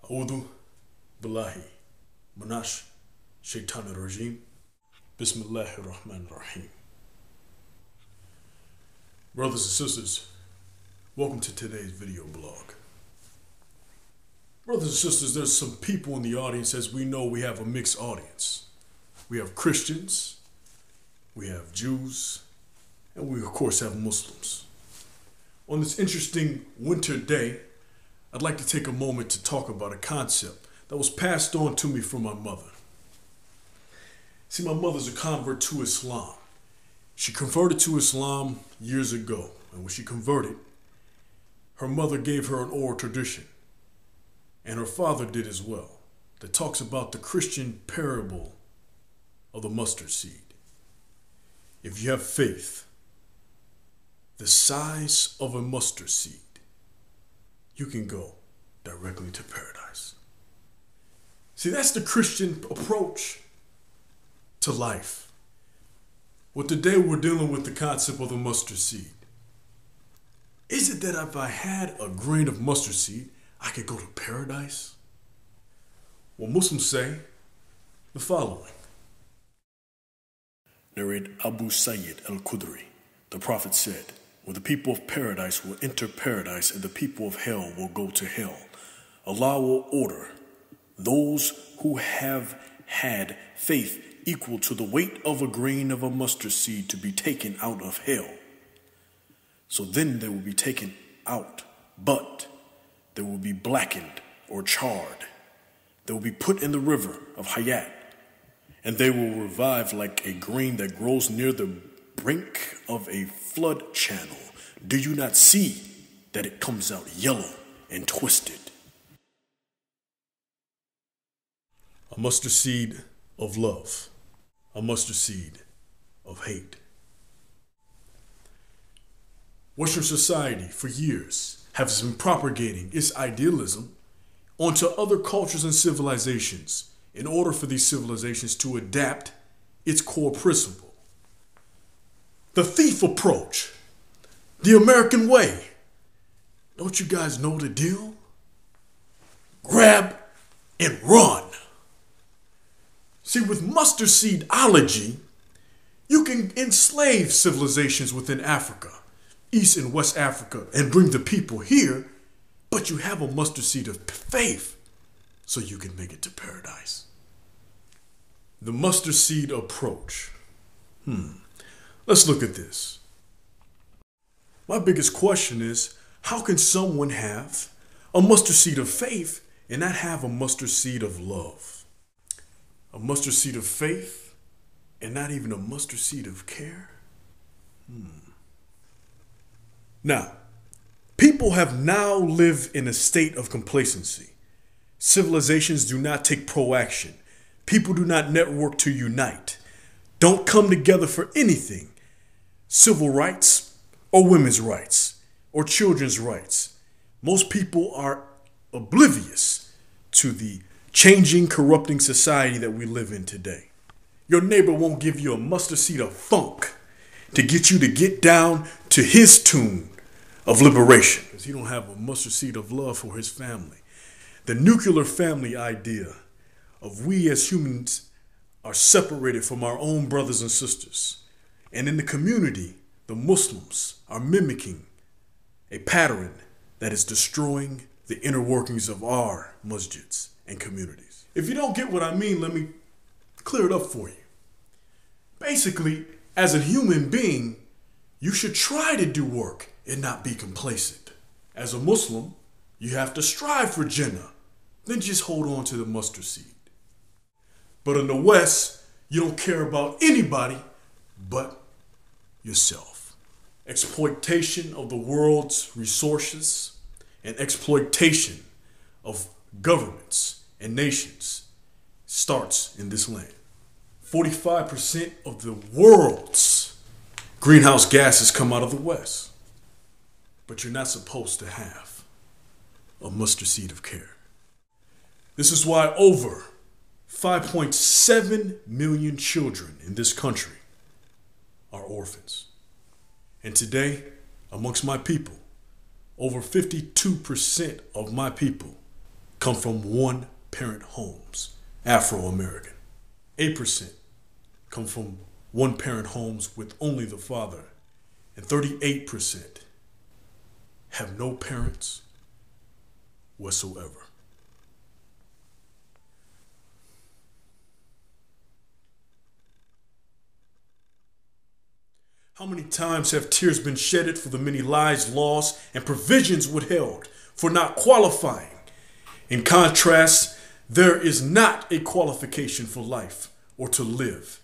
A'udhu billahi minash shaitanir rajim. Bismillahir rahmanir rahim. Brothers and sisters, welcome to today's video blog. Brothers and sisters, there's some people in the audience. As we know, we have a mixed audience. We have Christians, we have Jews, and we of course have Muslims. On this interesting winter day, I'd like to take a moment to talk about a concept that was passed on to me from my mother. See, my mother's a convert to Islam. She converted to Islam years ago, and when she converted, her mother gave her an oral tradition, and her father did as well, that talks about the Christian parable of the mustard seed. If you have faith the size of a mustard seed, you can go directly to paradise. See, that's the Christian approach to life. Well, today we're dealing with the concept of the mustard seed. Is it that if I had a grain of mustard seed, I could go to paradise? Well, Muslims say the following. Narrated Abu Sayyid al-Khudri. The Prophet said, "Well, the people of paradise will enter paradise and the people of hell will go to hell. Allah will order those who have had faith equal to the weight of a grain of a mustard seed to be taken out of hell. So then they will be taken out, but they will be blackened or charred. They will be put in the river of Hayat, and they will revive like a grain that grows near the brink of a flood channel. Do you not see that it comes out yellow and twisted?" A mustard seed of love, a mustard seed of hate. Western society for years has been propagating its idealism onto other cultures and civilizations in order for these civilizations to adapt its core principle. The thief approach, the American way. Don't you guys know the deal? Grab and run. See, with mustard seedology, you can enslave civilizations within Africa, East and West Africa, and bring the people here, but you have a mustard seed of faith, so you can make it to paradise. The mustard seed approach. Let's look at this. My biggest question is, how can someone have a mustard seed of faith and not have a mustard seed of love? A mustard seed of faith and not even a mustard seed of care? Now, people have now lived in a state of complacency. Civilizations do not take proaction. People do not network to unite. Don't come together for anything. Civil rights or women's rights or children's rights. Most people are oblivious to the changing, corrupting society that we live in today. Your neighbor won't give you a mustard seed of funk to get you to get down to his tune of liberation, because he don't have a mustard seed of love for his family. The nuclear family idea of we as humans are separated from our own brothers and sisters. And in the community, the Muslims are mimicking a pattern that is destroying the inner workings of our masjids and communities. If you don't get what I mean, let me clear it up for you. Basically, as a human being, you should try to do work and not be complacent. As a Muslim, you have to strive for Jannah, then just hold on to the mustard seed. But in the West, you don't care about anybody but yourself. Exploitation of the world's resources and exploitation of governments and nations starts in this land. 45% of the world's greenhouse gases come out of the West. But you're not supposed to have a mustard seed of care. This is why over 5.7 million children in this country are orphans. And today, amongst my people, over 52% of my people come from one-parent homes, Afro-American. 8% come from one-parent homes with only the father. And 38% have no parents whatsoever. How many times have tears been shedded for the many lives lost and provisions withheld for not qualifying? In contrast, there is not a qualification for life or to live.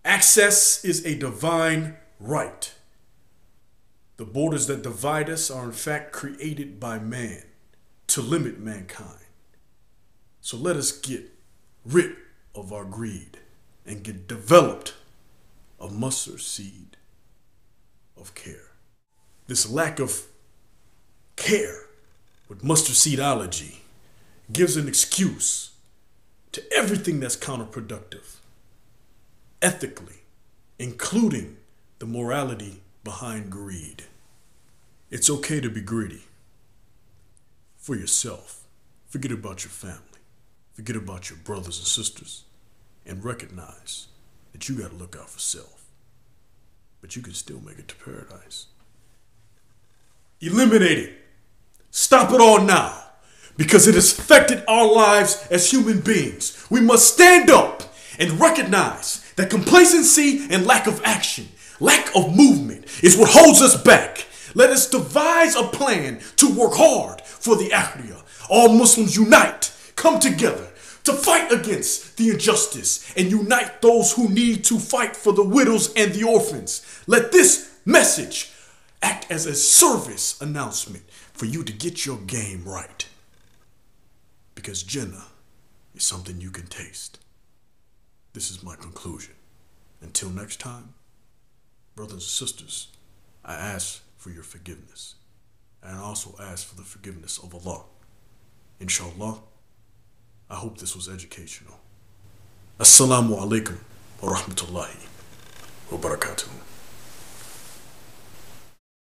Access is a divine right. The borders that divide us are in fact created by man to limit mankind. So let us get rid of our greed and get developed a mustard seed of care. This lack of care with mustard seedology gives an excuse to everything that's counterproductive, ethically, including the morality behind greed. It's okay to be greedy for yourself. Forget about your family. Forget about your brothers and sisters, and recognize that you got to look out for self. But you can still make it to paradise. Eliminate it. Stop it all now, because it has affected our lives as human beings. We must stand up and recognize that complacency and lack of action, lack of movement, is what holds us back. Let us devise a plan to work hard for the Akhirah. All Muslims unite, come together to fight against the injustice and unite those who need to fight for the widows and the orphans. Let this message act as a service announcement for you to get your game right. Because Jannah is something you can taste. This is my conclusion. Until next time, brothers and sisters, I ask for your forgiveness. And I also ask for the forgiveness of Allah. Inshallah, I hope this was educational. Assalamu alaikum wa rahmatullahi wa barakatuh.